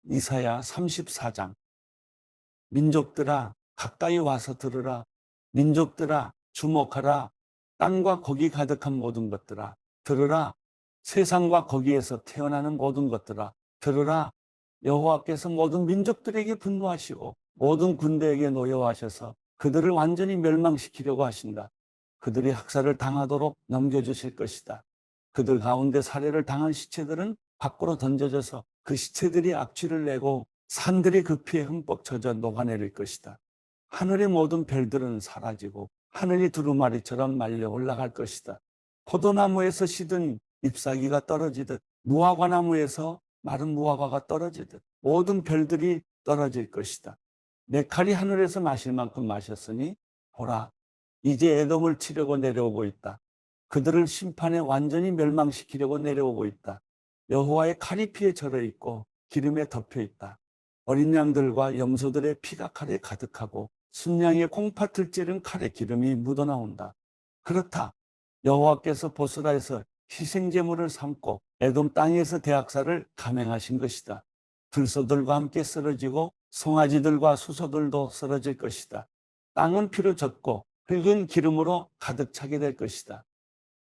이사야 34장. 민족들아 가까이 와서 들으라. 민족들아 주목하라. 땅과 거기 가득한 모든 것들아 들으라. 세상과 거기에서 태어나는 모든 것들아 들으라. 여호와께서 모든 민족들에게 분노하시고 모든 군대에게 노여워하셔서 그들을 완전히 멸망시키려고 하신다. 그들이 학살을 당하도록 넘겨주실 것이다. 그들 가운데 살해를 당한 시체들은 밖으로 던져져서 그 시체들이 악취를 내고 산들이 그 피에 흠뻑 젖어 녹아내릴 것이다. 하늘의 모든 별들은 사라지고 하늘이 두루마리처럼 말려 올라갈 것이다. 포도나무에서 시든 잎사귀가 떨어지듯 무화과나무에서 마른 무화과가 떨어지듯 모든 별들이 떨어질 것이다. 내 칼이 하늘에서 마실 만큼 마셨으니 보라, 이제 에돔을 치려고 내려오고 있다. 그들을 심판에 완전히 멸망시키려고 내려오고 있다. 여호와의 칼이 피에 절어 있고 기름에 덮여 있다. 어린 양들과 염소들의 피가 칼에 가득하고 순양의 콩팥을 찌른 칼에 기름이 묻어나온다. 그렇다. 여호와께서 보스라에서 희생제물을 삼고 에돔 땅에서 대학살을 감행하신 것이다. 들소들과 함께 쓰러지고 송아지들과 수소들도 쓰러질 것이다. 땅은 피로 젖고 흙은 기름으로 가득 차게 될 것이다.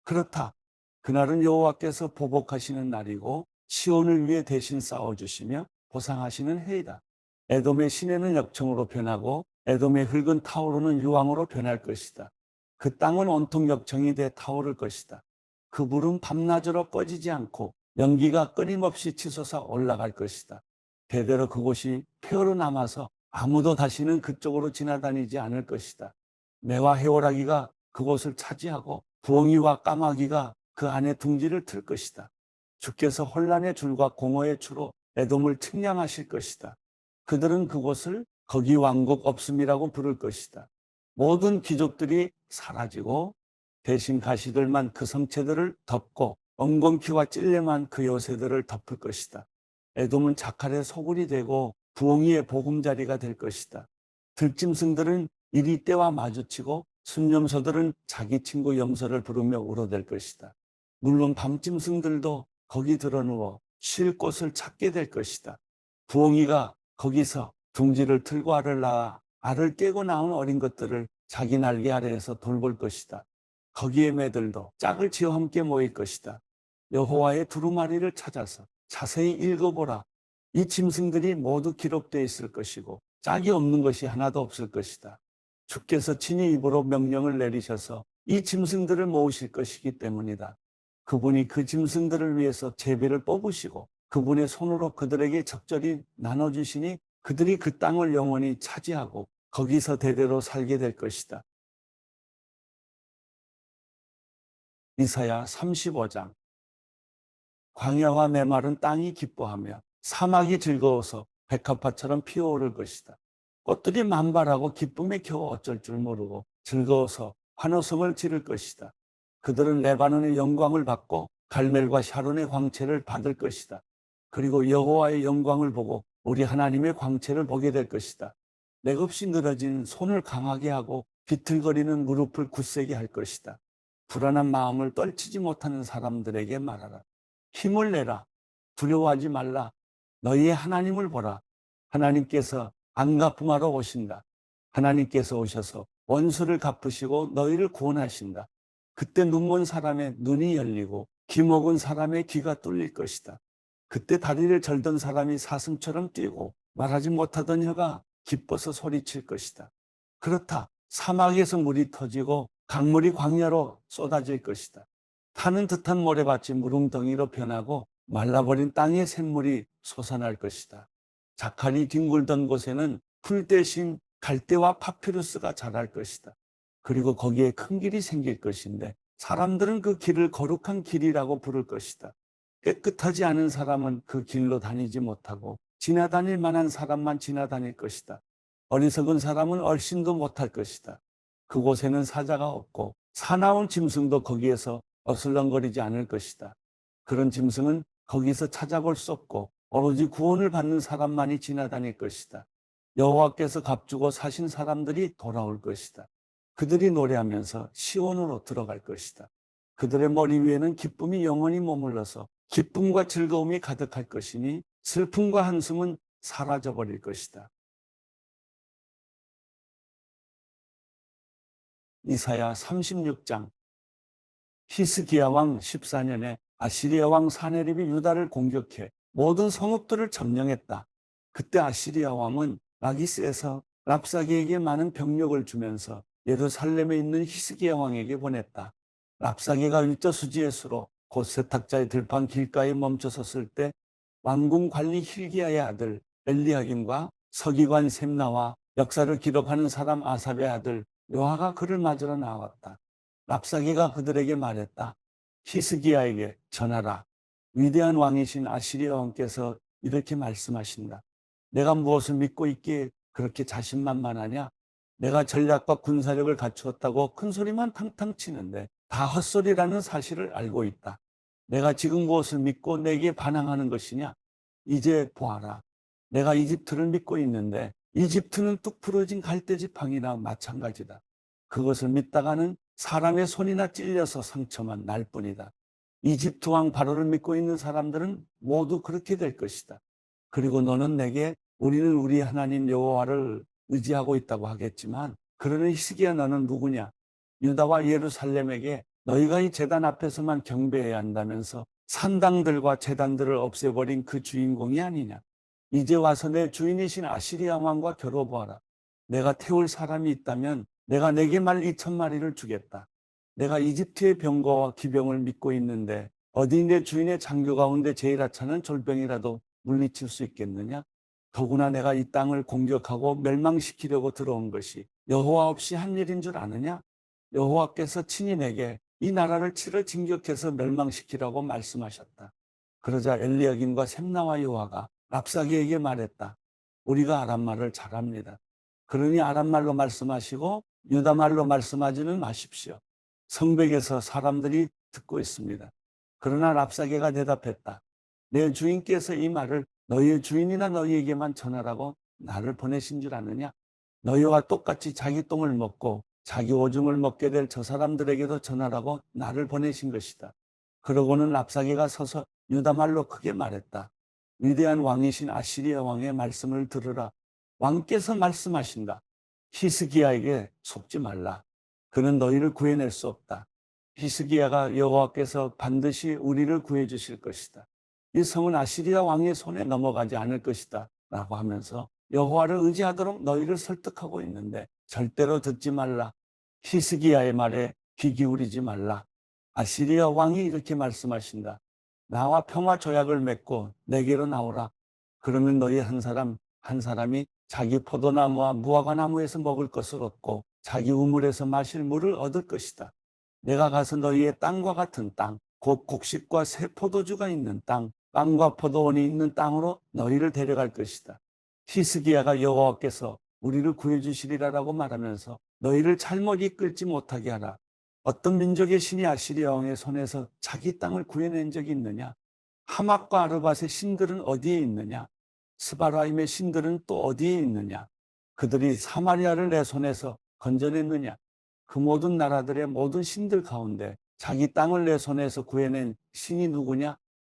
그렇다. 그날은 여호와께서 보복하시는 날이고 시온을 위해 대신 싸워주시며 보상하시는 해이다. 에돔의 시내는 역청으로 변하고 에돔의 흙은 타오르는 유황으로 변할 것이다. 그 땅은 온통 역청이 돼 타오를 것이다. 그 불은 밤낮으로 꺼지지 않고 연기가 끊임없이 치솟아 올라갈 것이다. 대대로 그곳이 폐허로 남아서 아무도 다시는 그쪽으로 지나다니지 않을 것이다. 매와 해오라기가 그곳을 차지하고 부엉이와 까마귀가 그 안에 둥지를 틀 것이다. 주께서 혼란의 줄과 공허의 추로 에돔을 측량하실 것이다. 그들은 그곳을 거기 왕국 없음이라고 부를 것이다. 모든 귀족들이 사라지고 대신 가시들만 그 성체들을 덮고 엉겅퀴와 찔레만 그 요새들을 덮을 것이다. 에돔은 자칼의 소굴이 되고 부엉이의 보금자리가 될 것이다. 들짐승들은 이리 때와 마주치고 순염소들은 자기 친구 염소를 부르며 울어댈 것이다. 물론 밤짐승들도 거기 들어누워 쉴 곳을 찾게 될 것이다. 부엉이가 거기서 둥지를 틀고 알을 낳아 알을 깨고 낳은 어린 것들을 자기 날개 아래에서 돌볼 것이다. 거기에 매들도 짝을 지어 함께 모일 것이다. 여호와의 두루마리를 찾아서 자세히 읽어보라. 이 짐승들이 모두 기록되어 있을 것이고 짝이 없는 것이 하나도 없을 것이다. 주께서 친히 입으로 명령을 내리셔서 이 짐승들을 모으실 것이기 때문이다. 그분이 그 짐승들을 위해서 제비를 뽑으시고 그분의 손으로 그들에게 적절히 나눠주시니 그들이 그 땅을 영원히 차지하고 거기서 대대로 살게 될 것이다. 이사야 35장. 광야와 메마른 땅이 기뻐하며 사막이 즐거워서 백합화처럼 피어오를 것이다. 꽃들이 만발하고 기쁨에 겨우 어쩔 줄 모르고 즐거워서 환호성을 지를 것이다. 그들은 레바논의 영광을 받고 갈멜과 샤론의 광채를 받을 것이다. 그리고 여호와의 영광을 보고 우리 하나님의 광채를 보게 될 것이다. 맥없이 늘어진 손을 강하게 하고 비틀거리는 무릎을 굳세게 할 것이다. 불안한 마음을 떨치지 못하는 사람들에게 말하라. 힘을 내라. 두려워하지 말라. 너희의 하나님을 보라. 하나님께서 안갚음하러 오신다. 하나님께서 오셔서 원수를 갚으시고 너희를 구원하신다. 그때 눈먼 사람의 눈이 열리고 귀 먹은 사람의 귀가 뚫릴 것이다. 그때 다리를 절던 사람이 사슴처럼 뛰고 말하지 못하던 혀가 기뻐서 소리칠 것이다. 그렇다. 사막에서 물이 터지고 강물이 광야로 쏟아질 것이다. 타는 듯한 모래밭이 무릉덩이로 변하고 말라버린 땅의 샘물이 솟아날 것이다. 자칼이 뒹굴던 곳에는 풀 대신 갈대와 파피루스가 자랄 것이다. 그리고 거기에 큰 길이 생길 것인데 사람들은 그 길을 거룩한 길이라고 부를 것이다. 깨끗하지 않은 사람은 그 길로 다니지 못하고 지나다닐 만한 사람만 지나다닐 것이다. 어리석은 사람은 얼씬도 못할 것이다. 그곳에는 사자가 없고 사나운 짐승도 거기에서 어슬렁거리지 않을 것이다. 그런 짐승은 거기서 찾아볼 수 없고 오로지 구원을 받는 사람만이 지나다닐 것이다. 여호와께서 값주고 사신 사람들이 돌아올 것이다. 그들이 노래하면서 시온으로 들어갈 것이다. 그들의 머리 위에는 기쁨이 영원히 머물러서 기쁨과 즐거움이 가득할 것이니 슬픔과 한숨은 사라져버릴 것이다. 이사야 36장. 히스기야 왕 14년에 아시리아 왕 사네립이 유다를 공격해 모든 성읍들을 점령했다. 그때 아시리아 왕은 라기스에서 랍사기에게 많은 병력을 주면서 예루살렘에 있는 히스기야 왕에게 보냈다. 랍사기가 일저수지에 서로 곧 세탁자의 들판 길가에 멈춰 섰을 때 왕궁 관리 힐기야의 아들 엘리야김과 서기관 셈나와 역사를 기록하는 사람 아삽의 아들 요하가 그를 맞으러 나왔다. 랍사기가 그들에게 말했다. 히스기야에게 전하라. 위대한 왕이신 아시리아 왕께서 이렇게 말씀하신다. 내가 무엇을 믿고 있기에 그렇게 자신만만하냐? 내가 전략과 군사력을 갖추었다고 큰 소리만 탕탕 치는데 다 헛소리라는 사실을 알고 있다. 내가 지금 무엇을 믿고 내게 반항하는 것이냐? 이제 보아라. 내가 이집트를 믿고 있는데 이집트는 뚝 부러진 갈대지팡이나 마찬가지다. 그것을 믿다가는 사람의 손이나 찔려서 상처만 날 뿐이다. 이집트 왕 바로를 믿고 있는 사람들은 모두 그렇게 될 것이다. 그리고 너는 내게 우리는 우리 하나님 여호와를 의지하고 있다고 하겠지만 그러는 히스기야 너는 누구냐? 유다와 예루살렘에게 너희가 이 제단 앞에서만 경배해야 한다면서 산당들과 제단들을 없애버린 그 주인공이 아니냐? 이제 와서 내 주인이신 아시리아 왕과 겨뤄보아라. 내가 태울 사람이 있다면 내가 내게 말 2,000마리를 주겠다. 내가 이집트의 병거와 기병을 믿고 있는데 어디 내 주인의 장교 가운데 제일 하찮은 졸병이라도 물리칠 수 있겠느냐? 더구나 내가 이 땅을 공격하고 멸망시키려고 들어온 것이 여호와 없이 한 일인 줄 아느냐? 여호와께서 친히 내게 이 나라를 치러 진격해서 멸망시키라고 말씀하셨다. 그러자 엘리야김과 셈나와 요하가 랍사기에게 말했다. 우리가 아람말을 잘합니다. 그러니 아람말로 말씀하시고 유다말로 말씀하지는 마십시오. 성벽에서 사람들이 듣고 있습니다. 그러나 랍사게가 대답했다. 내 주인께서 이 말을 너희의 주인이나 너희에게만 전하라고 나를 보내신 줄 아느냐? 너희와 똑같이 자기 똥을 먹고 자기 오줌을 먹게 될 저 사람들에게도 전하라고 나를 보내신 것이다. 그러고는 랍사게가 서서 유다말로 크게 말했다. 위대한 왕이신 아시리아 왕의 말씀을 들으라. 왕께서 말씀하신다. 히스기야에게 속지 말라. 그는 너희를 구해낼 수 없다. 히스기야가 여호와께서 반드시 우리를 구해 주실 것이다. 이 성은 아시리아 왕의 손에 넘어가지 않을 것이다. 라고 하면서 여호와를 의지하도록 너희를 설득하고 있는데 절대로 듣지 말라. 히스기야의 말에 귀 기울이지 말라. 아시리아 왕이 이렇게 말씀하신다. 나와 평화 조약을 맺고 내게로 나오라. 그러면 너희 한 사람 한 사람이 자기 포도나무와 무화과나무에서 먹을 것을 얻고 자기 우물에서 마실 물을 얻을 것이다. 내가 가서 너희의 땅과 같은 땅, 곧 곡식과 새 포도주가 있는 땅, 빵과 포도원이 있는 땅으로 너희를 데려갈 것이다. 히스기야가 여호와께서 우리를 구해주시리라라고 말하면서 너희를 잘못 이끌지 못하게 하라. 어떤 민족의 신이 아시리아 왕의 손에서 자기 땅을 구해낸 적이 있느냐? 하맛과 아르밧의 신들은 어디에 있느냐? 스바라임의 신들은 또 어디에 있느냐? 그들이 사마리아를 내 손에서 건져냈느냐? 그 모든 나라들의 모든 신들 가운데 자기 땅을 내 손에서 구해낸 신이 누구냐?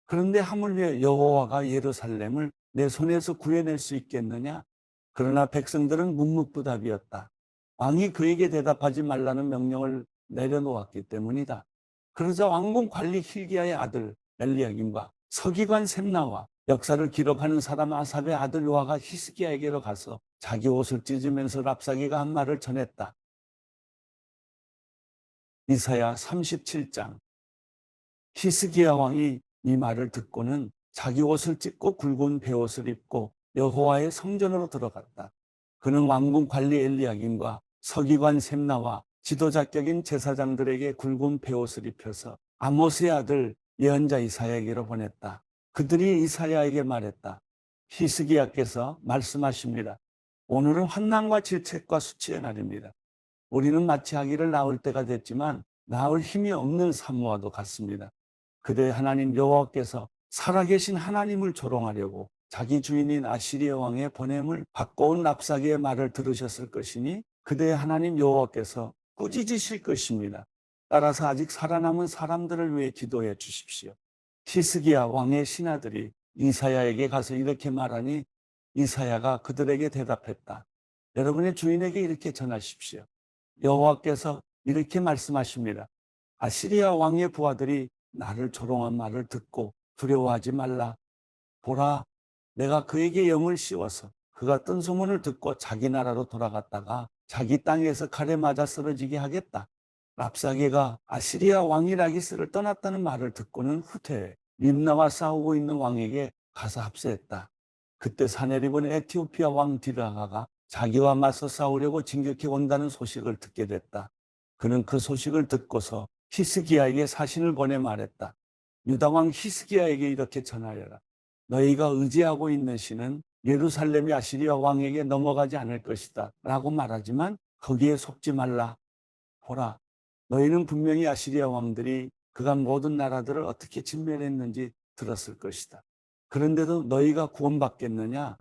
그런데 하물며 여호와가 예루살렘을 내 손에서 구해낼 수 있겠느냐? 그러나 백성들은 묵묵부답이었다. 왕이 그에게 대답하지 말라는 명령을 내려놓았기 때문이다. 그러자 왕궁 관리 힐기야의 아들 엘리야김과 서기관 셈나와 역사를 기록하는 사람 아삽의 아들 요하가 히스기야에게로 가서 자기 옷을 찢으면서 랍사기가 한 말을 전했다. 이사야 37장. 히스기야 왕이 이 말을 듣고는 자기 옷을 찢고 굵은 베옷을 입고 여호와의 성전으로 들어갔다. 그는 왕궁 관리 엘리야김과 서기관 셈나와 지도자격인 제사장들에게 굵은 베옷을 입혀서 아모스의 아들 예언자 이사야에게로 보냈다. 그들이 이사야에게 말했다. 히스기야께서 말씀하십니다. 오늘은 환난과 질책과 수치의 날입니다. 우리는 마치 아기를 낳을 때가 됐지만 낳을 힘이 없는 산모와도 같습니다. 그대 하나님 여호와께서 살아계신 하나님을 조롱하려고 자기 주인인 아시리아 왕의 보냄을 바꿔온 랍사기의 말을 들으셨을 것이니 그대 하나님 여호와께서 꾸짖으실 것입니다. 따라서 아직 살아남은 사람들을 위해 기도해 주십시오. 히스기야 왕의 신하들이 이사야에게 가서 이렇게 말하니 이사야가 그들에게 대답했다. 여러분의 주인에게 이렇게 전하십시오. 여호와께서 이렇게 말씀하십니다. 아시리아 왕의 부하들이 나를 조롱한 말을 듣고 두려워하지 말라. 보라, 내가 그에게 영을 씌워서 그가 뜬 소문을 듣고 자기 나라로 돌아갔다가 자기 땅에서 칼에 맞아 쓰러지게 하겠다. 랍사게가 아시리아 왕이 라기스를 떠났다는 말을 듣고는 후퇴해 림나와 싸우고 있는 왕에게 가서 합세했다. 그때 사내립은 에티오피아 왕 디라가가 자기와 맞서 싸우려고 진격해 온다는 소식을 듣게 됐다. 그는 그 소식을 듣고서 히스기야에게 사신을 보내 말했다. 유다 왕 히스기야에게 이렇게 전하여라. 너희가 의지하고 있는 신은 예루살렘이 아시리아 왕에게 넘어가지 않을 것이다 라고 말하지만 거기에 속지 말라. 보라, 너희는 분명히 아시리아 왕들이 그간 모든 나라들을 어떻게 진멸했는지 들었을 것이다. 그런데도 너희가 구원받겠느냐?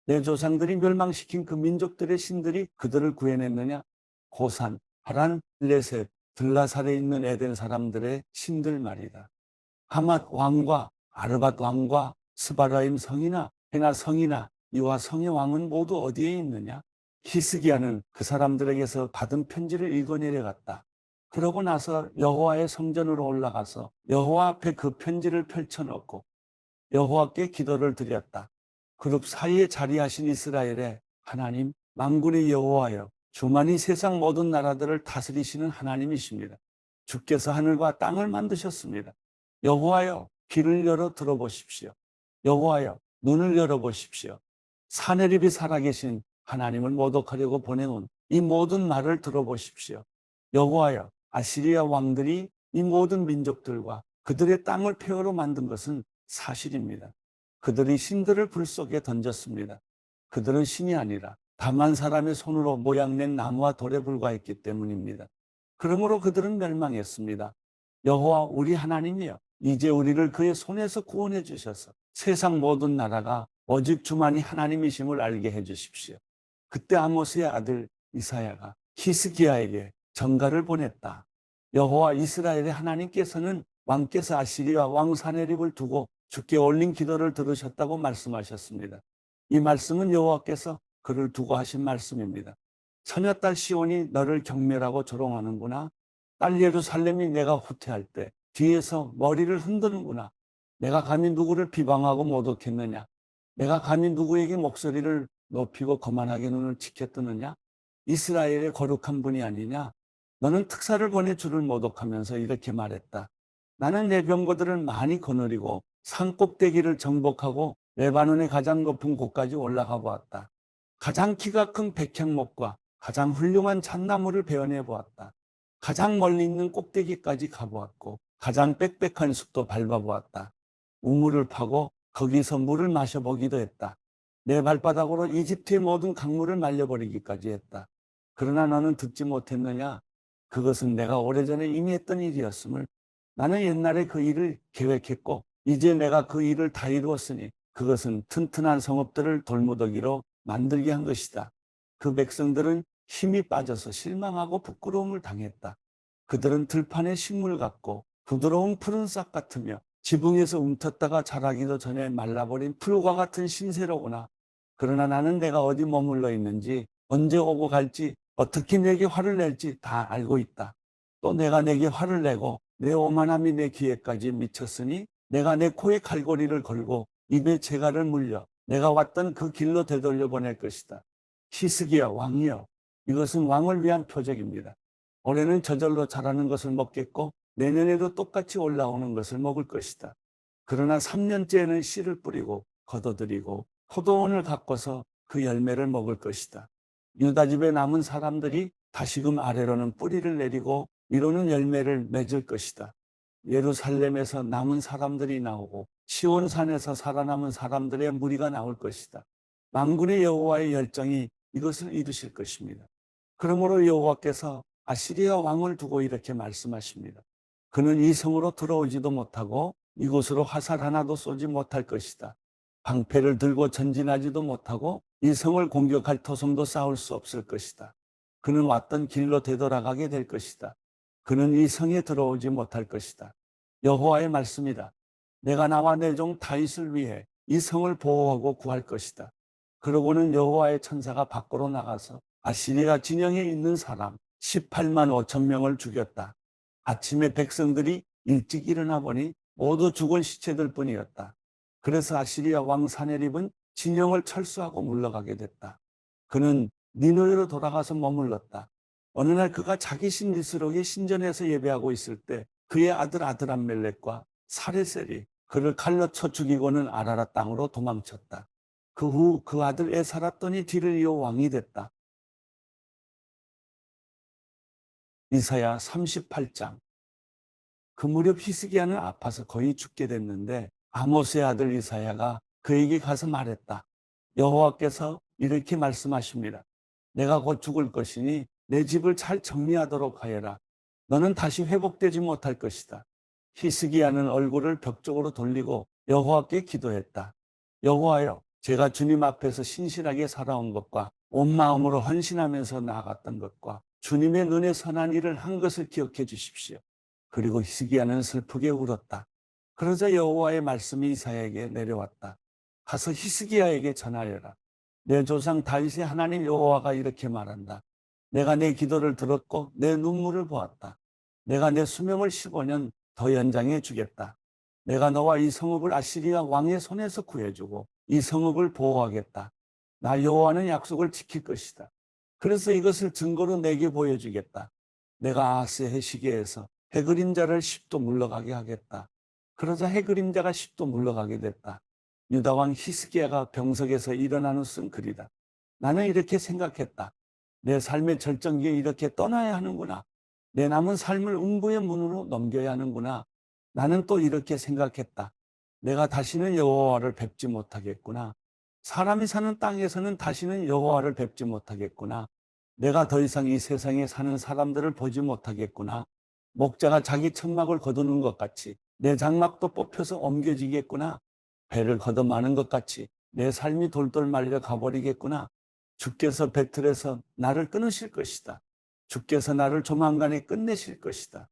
내 조상들이 멸망시킨 그 민족들의 신들이 그들을 구해냈느냐? 고산, 하란, 레셋, 들라살에 있는 에덴 사람들의 신들 말이다. 하맛 왕과 아르밧 왕과 스바라임 성이나 헤나 성이나 이와 성의 왕은 모두 어디에 있느냐? 히스기야는 그 사람들에게서 받은 편지를 읽어내려갔다. 그러고 나서 여호와의 성전으로 올라가서 여호와 앞에 그 편지를 펼쳐놓고 여호와께 기도를 드렸다. 그룹 사이에 자리하신 이스라엘의 하나님, 만군의 여호와여, 주만이 세상 모든 나라들을 다스리시는 하나님이십니다. 주께서 하늘과 땅을 만드셨습니다. 여호와여, 귀를 열어 들어보십시오. 여호와여, 눈을 열어보십시오. 사내립이 살아계신 하나님을 모독하려고 보내온 이 모든 말을 들어보십시오. 여호와여, 아시리아 왕들이 이 모든 민족들과 그들의 땅을 폐허로 만든 것은 사실입니다. 그들이 신들을 불 속에 던졌습니다. 그들은 신이 아니라 다만 사람의 손으로 모양낸 나무와 돌에 불과했기 때문입니다. 그러므로 그들은 멸망했습니다. 여호와 우리 하나님이여, 이제 우리를 그의 손에서 구원해 주셔서 세상 모든 나라가 오직 주만이 하나님이심을 알게 해 주십시오. 그때 아모스의 아들 이사야가 히스기야에게 전가를 보냈다. 여호와 이스라엘의 하나님께서는 왕께서 아시리아 왕 사내립을 두고 주께 올린 기도를 들으셨다고 말씀하셨습니다. 이 말씀은 여호와께서 그를 두고 하신 말씀입니다. 처녀딸 시온이 너를 경멸하고 조롱하는구나. 딸 예루살렘이 내가 후퇴할 때 뒤에서 머리를 흔드는구나. 내가 감히 누구를 비방하고 모독했느냐? 내가 감히 누구에게 목소리를 높이고 거만하게 눈을 치켜뜨느냐? 이스라엘의 거룩한 분이 아니냐? 너는 특사를 보내 주를 모독하면서 이렇게 말했다. 나는 내 병거들을 많이 거느리고 산 꼭대기를 정복하고 레바논의 가장 높은 곳까지 올라가 보았다. 가장 키가 큰 백향목과 가장 훌륭한 잣나무를 베어내 보았다. 가장 멀리 있는 꼭대기까지 가보았고 가장 빽빽한 숲도 밟아보았다. 우물을 파고 거기서 물을 마셔보기도 했다. 내 발바닥으로 이집트의 모든 강물을 말려버리기까지 했다. 그러나 너는 듣지 못했느냐? 그것은 내가 오래전에 이미 했던 일이었음을. 나는 옛날에 그 일을 계획했고 이제 내가 그 일을 다 이루었으니 그것은 튼튼한 성읍들을 돌무더기로 만들게 한 것이다. 그 백성들은 힘이 빠져서 실망하고 부끄러움을 당했다. 그들은 들판의 식물 같고 부드러운 푸른 싹 같으며 지붕에서 움텄다가 자라기도 전에 말라버린 풀과 같은 신세로구나. 그러나 나는 내가 어디 머물러 있는지, 언제 오고 갈지, 어떻게 내게 화를 낼지 다 알고 있다. 또 내가 내게 화를 내고 내 오만함이 내 귀에까지 미쳤으니 내가 내 코에 칼고리를 걸고 입에 재갈을 물려 내가 왔던 그 길로 되돌려 보낼 것이다. 히스기야 왕이여, 이것은 왕을 위한 표적입니다. 올해는 저절로 자라는 것을 먹겠고 내년에도 똑같이 올라오는 것을 먹을 것이다. 그러나 3년째에는 씨를 뿌리고 걷어들이고 포도원을 가꿔서 그 열매를 먹을 것이다. 유다 집에 남은 사람들이 다시금 아래로는 뿌리를 내리고 위로는 열매를 맺을 것이다. 예루살렘에서 남은 사람들이 나오고 시온산에서 살아남은 사람들의 무리가 나올 것이다. 만군의 여호와의 열정이 이것을 이루실 것입니다. 그러므로 여호와께서 아시리아 왕을 두고 이렇게 말씀하십니다. 그는 이 성으로 들어오지도 못하고 이곳으로 화살 하나도 쏘지 못할 것이다. 방패를 들고 전진하지도 못하고 이 성을 공격할 토성도 쌓을 수 없을 것이다. 그는 왔던 길로 되돌아가게 될 것이다. 그는 이 성에 들어오지 못할 것이다. 여호와의 말씀이다. 내가 나와 내 종 다윗을 위해 이 성을 보호하고 구할 것이다. 그러고는 여호와의 천사가 밖으로 나가서 아시리아 진영에 있는 사람 18만 5천 명을 죽였다. 아침에 백성들이 일찍 일어나 보니 모두 죽은 시체들 뿐이었다. 그래서 아시리아 왕 사네립은 진영을 철수하고 물러가게 됐다. 그는 니느웨로 돌아가서 머물렀다. 어느 날 그가 자기 신 니스록의 신전에서 예배하고 있을 때 그의 아들 아드람멜렉과 사레셀이 그를 칼로 쳐 죽이고는 아라라 땅으로 도망쳤다. 그 후 그 아들 에사라돈이 뒤를 이어 왕이 됐다. 이사야 38장. 그 무렵 히스기야는 아파서 거의 죽게 됐는데 아모스의 아들 이사야가 그에게 가서 말했다. 여호와께서 이렇게 말씀하십니다. 내가 곧 죽을 것이니 내 집을 잘 정리하도록 하여라. 너는 다시 회복되지 못할 것이다. 히스기야는 얼굴을 벽 쪽으로 돌리고 여호와께 기도했다. 여호와여, 제가 주님 앞에서 신실하게 살아온 것과 온 마음으로 헌신하면서 나아갔던 것과 주님의 눈에 선한 일을 한 것을 기억해 주십시오. 그리고 히스기야는 슬프게 울었다. 그러자 여호와의 말씀이 이사야에게 내려왔다. 가서 히스기야에게 전하여라. 내 조상 다윗의 하나님 여호와가 이렇게 말한다. 내가 내 기도를 들었고 내 눈물을 보았다. 내가 내 수명을 15년 더 연장해 주겠다. 내가 너와 이 성읍을 아시리아 왕의 손에서 구해주고 이 성읍을 보호하겠다. 나 여호와는 약속을 지킬 것이다. 그래서 이것을 증거로 내게 보여주겠다. 내가 아하스의 해시계에서 해그림자를 10도 물러가게 하겠다. 그러자 해그림자가 10도 물러가게 됐다. 유다 왕 히스기야가 병석에서 일어나는 쓴 글이다. 나는 이렇게 생각했다. 내 삶의 절정기에 이렇게 떠나야 하는구나. 내 남은 삶을 음부의 문으로 넘겨야 하는구나. 나는 또 이렇게 생각했다. 내가 다시는 여호와를 뵙지 못하겠구나. 사람이 사는 땅에서는 다시는 여호와를 뵙지 못하겠구나. 내가 더 이상 이 세상에 사는 사람들을 보지 못하겠구나. 목자가 자기 천막을 거두는 것 같이 내 장막도 뽑혀서 옮겨지겠구나. 배를 걷어마는 것 같이 내 삶이 돌돌 말려 가버리겠구나. 주께서 배틀에서 나를 끊으실 것이다. 주께서 나를 조만간에 끝내실 것이다.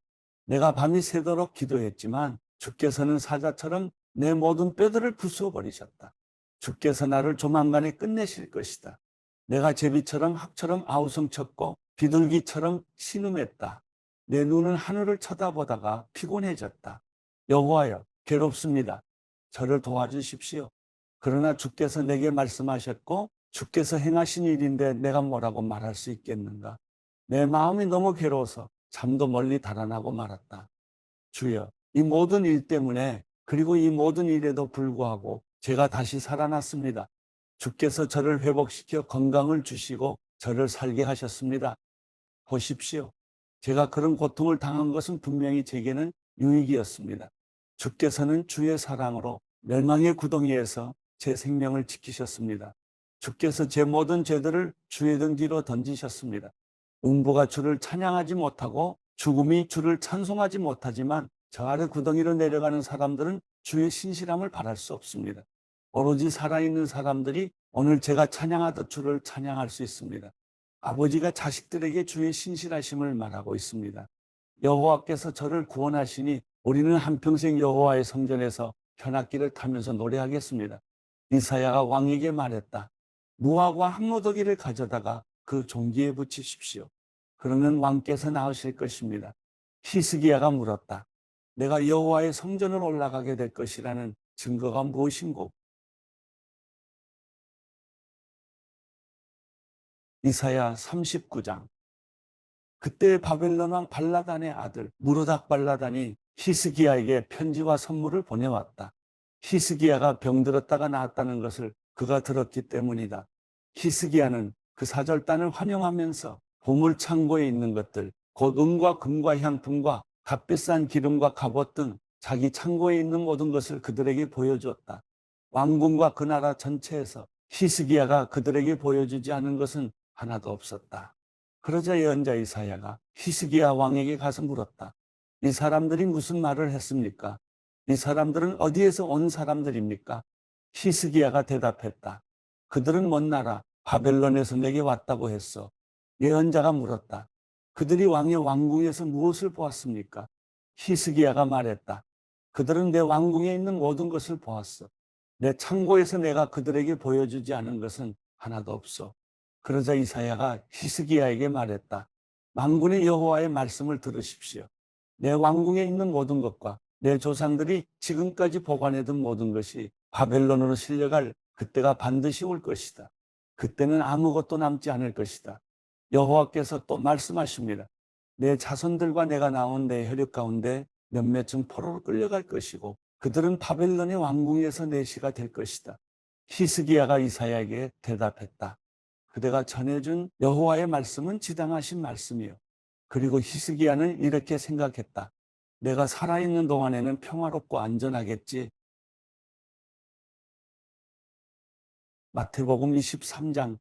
내가 밤이 새도록 기도했지만 주께서는 사자처럼 내 모든 뼈들을 부수어버리셨다. 주께서 나를 조만간에 끝내실 것이다. 내가 제비처럼 학처럼 아우성쳤고 비둘기처럼 신음했다. 내 눈은 하늘을 쳐다보다가 피곤해졌다. 여호와여, 괴롭습니다. 저를 도와주십시오. 그러나 주께서 내게 말씀하셨고 주께서 행하신 일인데 내가 뭐라고 말할 수 있겠는가? 내 마음이 너무 괴로워서 잠도 멀리 달아나고 말았다. 주여, 이 모든 일 때문에 그리고 이 모든 일에도 불구하고 제가 다시 살아났습니다. 주께서 저를 회복시켜 건강을 주시고 저를 살게 하셨습니다. 보십시오. 제가 그런 고통을 당한 것은 분명히 제게는 유익이었습니다. 주께서는 주의 사랑으로 멸망의 구덩이에서 제 생명을 지키셨습니다. 주께서 제 모든 죄들을 주의 등 뒤로 던지셨습니다. 음부가 주를 찬양하지 못하고 죽음이 주를 찬송하지 못하지만 저 아래 구덩이로 내려가는 사람들은 주의 신실함을 바랄 수 없습니다. 오로지 살아있는 사람들이 오늘 제가 찬양하던 주를 찬양할 수 있습니다. 아버지가 자식들에게 주의 신실하심을 말하고 있습니다. 여호와께서 저를 구원하시니 우리는 한평생 여호와의 성전에서 현악기를 타면서 노래하겠습니다. 이사야가 왕에게 말했다. 무화과 한 무더기를 가져다가 그 종기에 붙이십시오. 그러면 왕께서 나으실 것입니다. 히스기야가 물었다. 내가 여호와의 성전을 올라가게 될 것이라는 증거가 무엇인고? 이사야 39장. 그때 바벨론 왕 발라단의 아들 무로닥 발라단이 히스기야에게 편지와 선물을 보내왔다. 히스기야가 병들었다가 나았다는 것을 그가 들었기 때문이다. 히스기야는 그 사절단을 환영하면서 보물 창고에 있는 것들, 곧 은과 금과 향품과 값비싼 기름과 갑옷 등 자기 창고에 있는 모든 것을 그들에게 보여주었다. 왕궁과 그 나라 전체에서 히스기야가 그들에게 보여주지 않은 것은 하나도 없었다. 그러자 예언자 이사야가 히스기야 왕에게 가서 물었다. 이 사람들이 무슨 말을 했습니까? 이 사람들은 어디에서 온 사람들입니까? 히스기야가 대답했다. 그들은 먼 나라 바벨론에서 내게 왔다고 했어. 예언자가 물었다. 그들이 왕의 왕궁에서 무엇을 보았습니까? 히스기야가 말했다. 그들은 내 왕궁에 있는 모든 것을 보았어. 내 창고에서 내가 그들에게 보여주지 않은 것은 하나도 없어. 그러자 이사야가 히스기야에게 말했다. 만군의 여호와의 말씀을 들으십시오. 내 왕궁에 있는 모든 것과 내 조상들이 지금까지 보관해둔 모든 것이 바벨론으로 실려갈 그때가 반드시 올 것이다. 그때는 아무것도 남지 않을 것이다. 여호와께서 또 말씀하십니다. 내 자손들과 내가 낳은 내 혈육 가운데 몇몇은 포로로 끌려갈 것이고 그들은 바벨론의 왕궁에서 내시가 될 것이다. 히스기야가 이사야에게 대답했다. 그대가 전해준 여호와의 말씀은 지당하신 말씀이요. 그리고 히스기야는 이렇게 생각했다. 내가 살아있는 동안에는 평화롭고 안전하겠지. 마태복음 23장.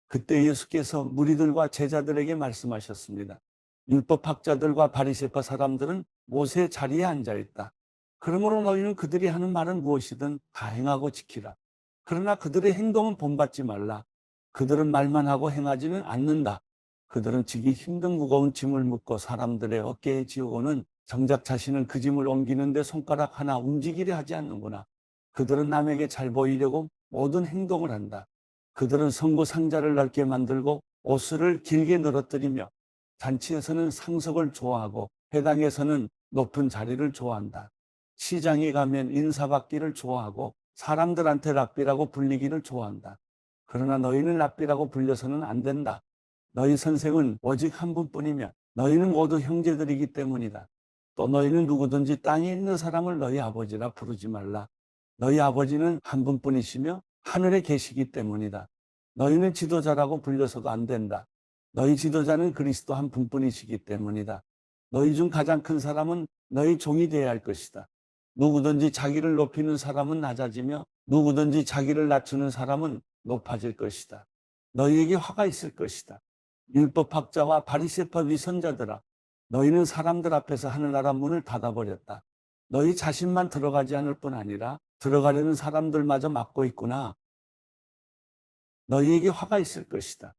그때 예수께서 무리들과 제자들에게 말씀하셨습니다. 율법학자들과 바리새파 사람들은 모세 자리에 앉아있다. 그러므로 너희는 그들이 하는 말은 무엇이든 다 행하고 지키라. 그러나 그들의 행동은 본받지 말라. 그들은 말만 하고 행하지는 않는다. 그들은 지기 힘든 무거운 짐을 묻고 사람들의 어깨에 지우고는 정작 자신은 그 짐을 옮기는데 손가락 하나 움직이려 하지 않는구나. 그들은 남에게 잘 보이려고 모든 행동을 한다. 그들은 성부 상자를 넓게 만들고 옷을 길게 늘어뜨리며 잔치에서는 상석을 좋아하고 회당에서는 높은 자리를 좋아한다. 시장에 가면 인사받기를 좋아하고 사람들한테 랍비라고 불리기를 좋아한다. 그러나 너희는 랍비라고 불려서는 안 된다. 너희 선생은 오직 한 분뿐이며 너희는 모두 형제들이기 때문이다. 또 너희는 누구든지 땅에 있는 사람을 너희 아버지라 부르지 말라. 너희 아버지는 한 분뿐이시며 하늘에 계시기 때문이다. 너희는 지도자라고 불려서도 안 된다. 너희 지도자는 그리스도 한 분뿐이시기 때문이다. 너희 중 가장 큰 사람은 너희 종이 되어야 할 것이다. 누구든지 자기를 높이는 사람은 낮아지며 누구든지 자기를 낮추는 사람은 높아질 것이다. 너희에게 화가 있을 것이다. 율법학자와 바리새파 위선자들아, 너희는 사람들 앞에서 하늘나라 문을 닫아버렸다. 너희 자신만 들어가지 않을 뿐 아니라 들어가려는 사람들마저 막고 있구나. 너희에게 화가 있을 것이다.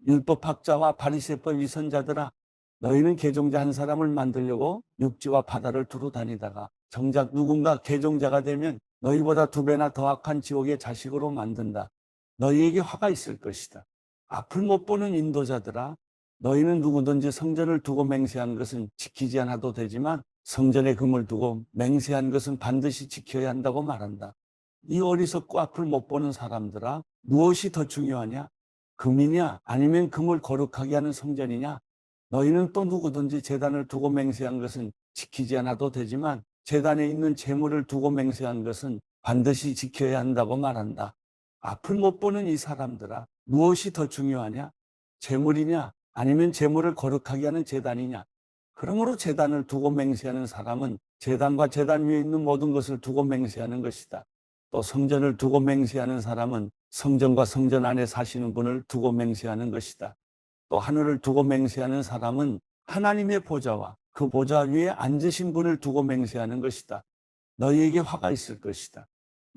율법학자와 바리새파 위선자들아, 너희는 개종자 한 사람을 만들려고 육지와 바다를 두루 다니다가 정작 누군가 개종자가 되면 너희보다 2배나 더 악한 지옥의 자식으로 만든다. 너희에게 화가 있을 것이다. 앞을 못 보는 인도자들아, 너희는 누구든지 성전을 두고 맹세한 것은 지키지 않아도 되지만 성전에 금을 두고 맹세한 것은 반드시 지켜야 한다고 말한다. 이 어리석고 앞을 못 보는 사람들아, 무엇이 더 중요하냐? 금이냐 아니면 금을 거룩하게 하는 성전이냐? 너희는 또 누구든지 제단을 두고 맹세한 것은 지키지 않아도 되지만 제단에 있는 제물을 두고 맹세한 것은 반드시 지켜야 한다고 말한다. 앞을 못 보는 이 사람들아, 무엇이 더 중요하냐? 제물이냐 아니면 제물을 거룩하게 하는 제단이냐? 그러므로 제단을 두고 맹세하는 사람은 제단과 제단 위에 있는 모든 것을 두고 맹세하는 것이다. 또 성전을 두고 맹세하는 사람은 성전과 성전 안에 사시는 분을 두고 맹세하는 것이다. 또 하늘을 두고 맹세하는 사람은 하나님의 보좌와 그 보좌 위에 앉으신 분을 두고 맹세하는 것이다. 너희에게 화가 있을 것이다.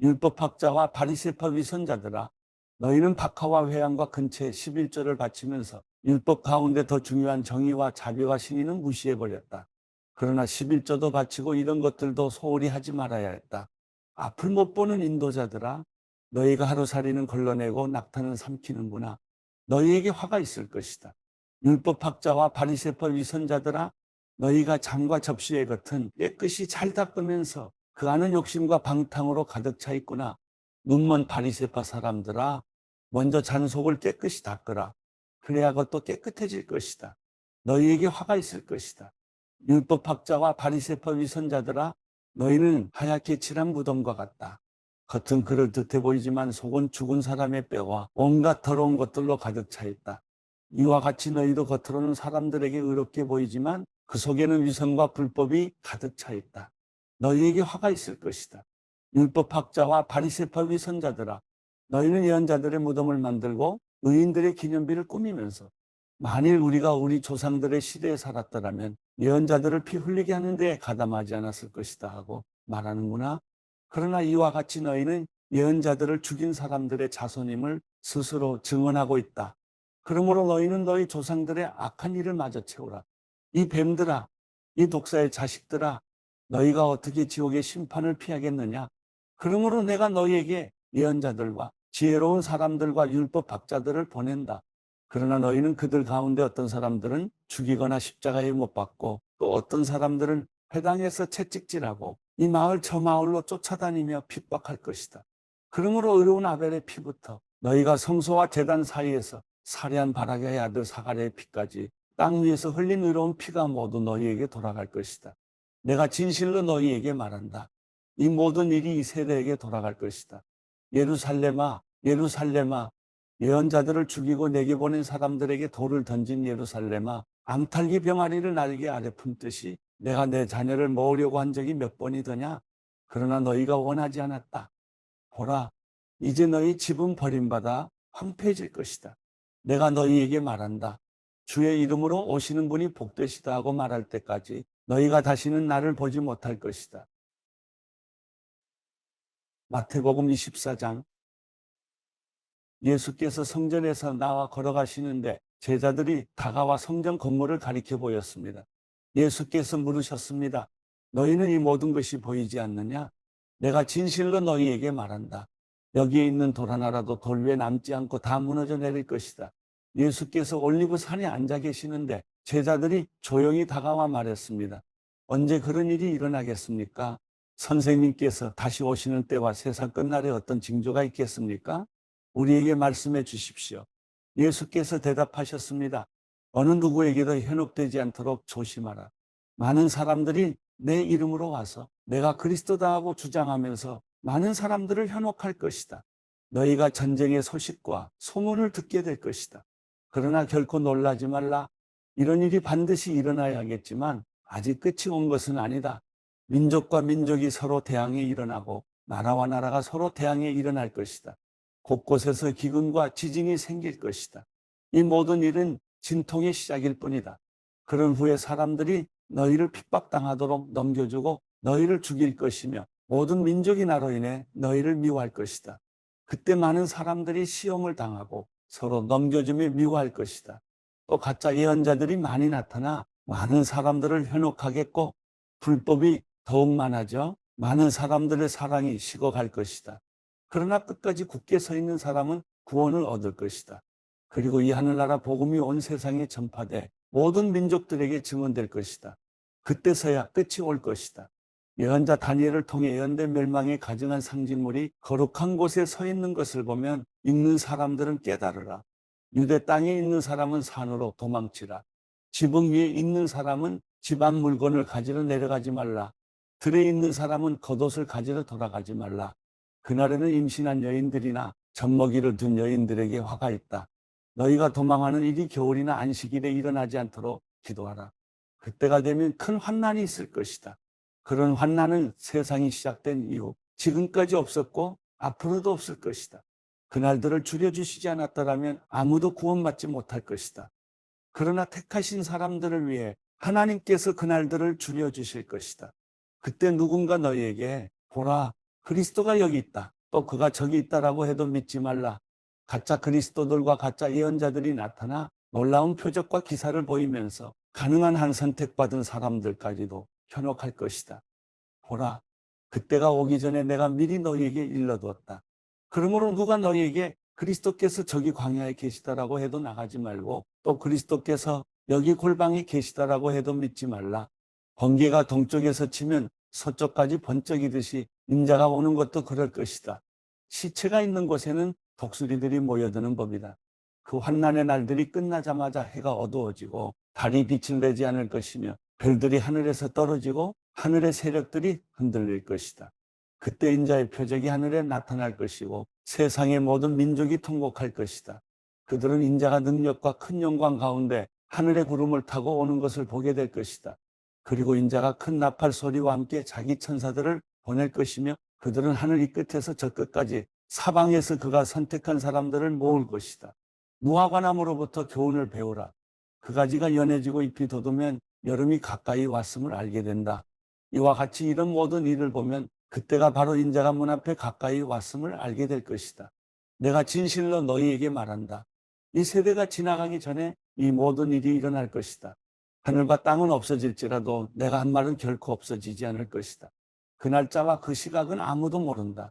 율법학자와 바리새파 위선자들아, 너희는 박하와 회양과 근처에 11조를 바치면서 율법 가운데 더 중요한 정의와 자비와 신의는 무시해버렸다. 그러나 11조도 바치고 이런 것들도 소홀히 하지 말아야 했다. 앞을 못 보는 인도자들아, 너희가 하루살이는 걸러내고 낙타는 삼키는구나. 너희에게 화가 있을 것이다. 율법학자와 바리새파 위선자들아, 너희가 잔과 접시의 겉은 깨끗이 잘 닦으면서 그 안은 욕심과 방탕으로 가득 차 있구나. 눈먼 바리새파 사람들아, 먼저 잔속을 깨끗이 닦으라. 그래야 그것도 깨끗해질 것이다. 너희에게 화가 있을 것이다. 율법학자와 바리새파 위선자들아, 너희는 하얗게 칠한 무덤과 같다. 겉은 그럴듯해 보이지만 속은 죽은 사람의 뼈와 온갖 더러운 것들로 가득 차 있다. 이와 같이 너희도 겉으로는 사람들에게 의롭게 보이지만 그 속에는 위선과 불법이 가득 차 있다. 너희에게 화가 있을 것이다. 율법학자와 바리새파 위선자들아, 너희는 예언자들의 무덤을 만들고 의인들의 기념비를 꾸미면서 만일 우리가 우리 조상들의 시대에 살았더라면 예언자들을 피 흘리게 하는 데 가담하지 않았을 것이다 하고 말하는구나. 그러나 이와 같이 너희는 예언자들을 죽인 사람들의 자손임을 스스로 증언하고 있다. 그러므로 너희는 너희 조상들의 악한 일을 마저 채우라. 이 뱀들아, 이 독사의 자식들아, 너희가 어떻게 지옥의 심판을 피하겠느냐? 그러므로 내가 너희에게 예언자들과 지혜로운 사람들과 율법 학자들을 보낸다. 그러나 너희는 그들 가운데 어떤 사람들은 죽이거나 십자가에 못 박고 또 어떤 사람들은 회당에서 채찍질하고 이 마을 저 마을로 쫓아다니며 핍박할 것이다. 그러므로 의로운 아벨의 피부터 너희가 성소와 제단 사이에서 살해한 바라게의 아들 사가랴의 피까지 땅 위에서 흘린 의로운 피가 모두 너희에게 돌아갈 것이다. 내가 진실로 너희에게 말한다. 이 모든 일이 이 세대에게 돌아갈 것이다. 예루살렘아, 예루살렘아, 예언자들을 죽이고 내게 보낸 사람들에게 돌을 던진 예루살렘아, 앙탈기 병아리를 날개 아래 품듯이 내가 내 자녀를 모으려고 한 적이 몇 번이더냐? 그러나 너희가 원하지 않았다. 보라, 이제 너희 집은 버림받아 황폐해질 것이다. 내가 너희에게 말한다. 주의 이름으로 오시는 분이 복되시다 하고 말할 때까지 너희가 다시는 나를 보지 못할 것이다. 마태복음 24장. 예수께서 성전에서 나와 걸어가시는데 제자들이 다가와 성전 건물을 가리켜 보였습니다. 예수께서 물으셨습니다. 너희는 이 모든 것이 보이지 않느냐? 내가 진실로 너희에게 말한다. 여기에 있는 돌 하나라도 돌 위에 남지 않고 다 무너져 내릴 것이다. 예수께서 올리브 산에 앉아 계시는데 제자들이 조용히 다가와 말했습니다. 언제 그런 일이 일어나겠습니까? 선생님께서 다시 오시는 때와 세상 끝날에 어떤 징조가 있겠습니까? 우리에게 말씀해 주십시오. 예수께서 대답하셨습니다. 어느 누구에게도 현혹되지 않도록 조심하라. 많은 사람들이 내 이름으로 와서 내가 그리스도다 하고 주장하면서 많은 사람들을 현혹할 것이다. 너희가 전쟁의 소식과 소문을 듣게 될 것이다. 그러나 결코 놀라지 말라. 이런 일이 반드시 일어나야겠지만 아직 끝이 온 것은 아니다. 민족과 민족이 서로 대항해 일어나고 나라와 나라가 서로 대항해 일어날 것이다. 곳곳에서 기근과 지진이 생길 것이다. 이 모든 일은 진통의 시작일 뿐이다. 그런 후에 사람들이 너희를 핍박당하도록 넘겨주고 너희를 죽일 것이며 모든 민족이 나로 인해 너희를 미워할 것이다. 그때 많은 사람들이 시험을 당하고 서로 넘겨주며 미워할 것이다. 또 가짜 예언자들이 많이 나타나 많은 사람들을 현혹하겠고 불법이 더욱 많아져 많은 사람들의 사랑이 식어갈 것이다. 그러나 끝까지 굳게 서 있는 사람은 구원을 얻을 것이다. 그리고 이 하늘나라 복음이 온 세상에 전파돼 모든 민족들에게 증언될 것이다. 그때서야 끝이 올 것이다. 예언자 다니엘을 통해 예언된 멸망에 가증한 상징물이 거룩한 곳에 서 있는 것을 보면 읽는 사람들은 깨달으라. 유대 땅에 있는 사람은 산으로 도망치라. 지붕 위에 있는 사람은 집안 물건을 가지러 내려가지 말라. 들에 있는 사람은 겉옷을 가지러 돌아가지 말라. 그날에는 임신한 여인들이나 젖먹이를 둔 여인들에게 화가 있다. 너희가 도망하는 일이 겨울이나 안식일에 일어나지 않도록 기도하라. 그때가 되면 큰 환난이 있을 것이다. 그런 환난은 세상이 시작된 이후 지금까지 없었고 앞으로도 없을 것이다. 그날들을 줄여주시지 않았더라면 아무도 구원받지 못할 것이다. 그러나 택하신 사람들을 위해 하나님께서 그날들을 줄여주실 것이다. 그때 누군가 너희에게 보라, 그리스도가 여기 있다. 또 그가 저기 있다라고 해도 믿지 말라. 가짜 그리스도들과 가짜 예언자들이 나타나 놀라운 표적과 기사를 보이면서 가능한 한 선택받은 사람들까지도 현혹할 것이다. 보라, 그때가 오기 전에 내가 미리 너희에게 일러두었다. 그러므로 누가 너희에게 그리스도께서 저기 광야에 계시다라고 해도 나가지 말고 또 그리스도께서 여기 골방에 계시다라고 해도 믿지 말라. 번개가 동쪽에서 치면 서쪽까지 번쩍이듯이 인자가 오는 것도 그럴 것이다. 시체가 있는 곳에는 독수리들이 모여드는 법이다. 그 환난의 날들이 끝나자마자 해가 어두워지고 달이 빛을 내지 않을 것이며 별들이 하늘에서 떨어지고 하늘의 세력들이 흔들릴 것이다. 그때 인자의 표적이 하늘에 나타날 것이고 세상의 모든 민족이 통곡할 것이다. 그들은 인자가 능력과 큰 영광 가운데 하늘의 구름을 타고 오는 것을 보게 될 것이다. 그리고 인자가 큰 나팔 소리와 함께 자기 천사들을 보낼 것이며 그들은 하늘 이 끝에서 저 끝까지 사방에서 그가 선택한 사람들을 모을 것이다. 무화과나무로부터 교훈을 배우라. 그 가지가 연해지고 잎이 돋으면 여름이 가까이 왔음을 알게 된다. 이와 같이 이런 모든 일을 보면 그때가 바로 인자가 문 앞에 가까이 왔음을 알게 될 것이다. 내가 진실로 너희에게 말한다. 이 세대가 지나가기 전에 이 모든 일이 일어날 것이다. 하늘과 땅은 없어질지라도 내가 한 말은 결코 없어지지 않을 것이다. 그 날짜와 그 시각은 아무도 모른다.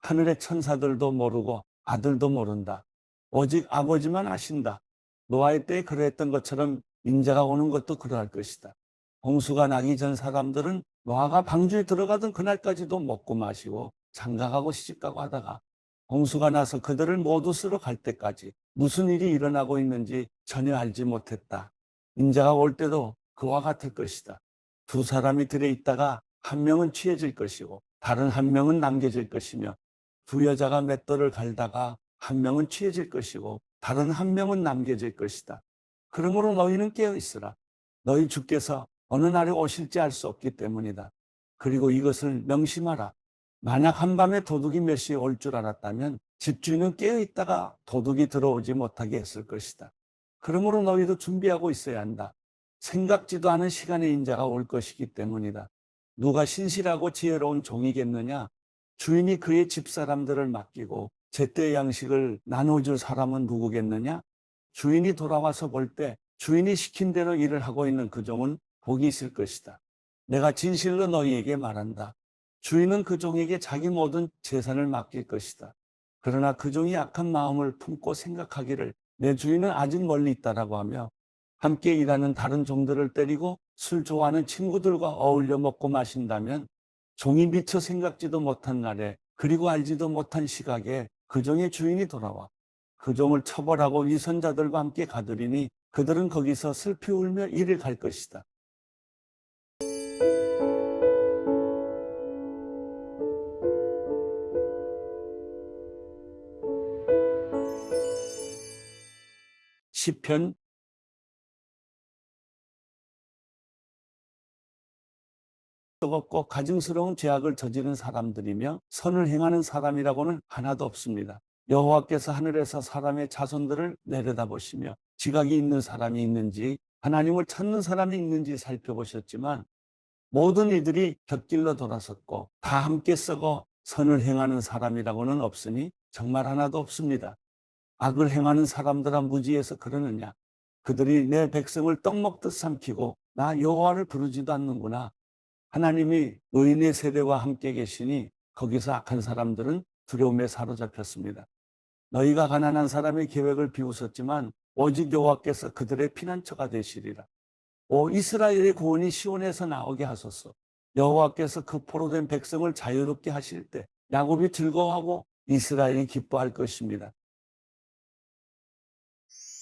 하늘의 천사들도 모르고 아들도 모른다. 오직 아버지만 아신다. 노아의 때에 그러했던 것처럼 인자가 오는 것도 그러할 것이다. 홍수가 나기 전 사람들은 노아가 방주에 들어가던 그날까지도 먹고 마시고 장가가고 시집가고 하다가 홍수가 나서 그들을 모두 쓸어 갈 때까지 무슨 일이 일어나고 있는지 전혀 알지 못했다. 인자가 올 때도 그와 같을 것이다. 두 사람이 들에 있다가 한 명은 취해질 것이고 다른 한 명은 남겨질 것이며, 두 여자가 맷돌을 갈다가 한 명은 취해질 것이고 다른 한 명은 남겨질 것이다. 그러므로 너희는 깨어 있으라. 너희 주께서 어느 날에 오실지 알 수 없기 때문이다. 그리고 이것을 명심하라. 만약 한밤에 도둑이 몇 시에 올 줄 알았다면 집주인은 깨어 있다가 도둑이 들어오지 못하게 했을 것이다. 그러므로 너희도 준비하고 있어야 한다. 생각지도 않은 시간에 인자가 올 것이기 때문이다. 누가 신실하고 지혜로운 종이겠느냐? 주인이 그의 집사람들을 맡기고 제때 양식을 나눠줄 사람은 누구겠느냐? 주인이 돌아와서 볼 때 주인이 시킨 대로 일을 하고 있는 그 종은 복이 있을 것이다. 내가 진실로 너희에게 말한다. 주인은 그 종에게 자기 모든 재산을 맡길 것이다. 그러나 그 종이 악한 마음을 품고 생각하기를 내 주인은 아직 멀리 있다라고 하며 함께 일하는 다른 종들을 때리고 술 좋아하는 친구들과 어울려 먹고 마신다면, 종이 미처 생각지도 못한 날에 그리고 알지도 못한 시각에 그 종의 주인이 돌아와 그 종을 처벌하고 위선자들과 함께 가두리니 그들은 거기서 슬피 울며 이를 갈 것이다. 시편 뜨겁고 가증스러운 죄악을 저지른 사람들이며 선을 행하는 사람이라고는 하나도 없습니다. 여호와께서 하늘에서 사람의 자손들을 내려다보시며 지각이 있는 사람이 있는지 하나님을 찾는 사람이 있는지 살펴보셨지만 모든 이들이 곁길로 돌아섰고 다 함께 썩어 선을 행하는 사람이라고는 없으니 정말 하나도 없습니다. 악을 행하는 사람들아 무지해서 그러느냐? 그들이 내 백성을 떡 먹듯 삼키고 나 여호와를 부르지도 않는구나. 하나님이 의인의 세대와 함께 계시니 거기서 악한 사람들은 두려움에 사로잡혔습니다. 너희가 가난한 사람의 계획을 비웃었지만 오직 여호와께서 그들의 피난처가 되시리라. 오 이스라엘의 구원이 시온에서 나오게 하소서. 여호와께서 그 포로된 백성을 자유롭게 하실 때 야곱이 즐거워하고 이스라엘이 기뻐할 것입니다.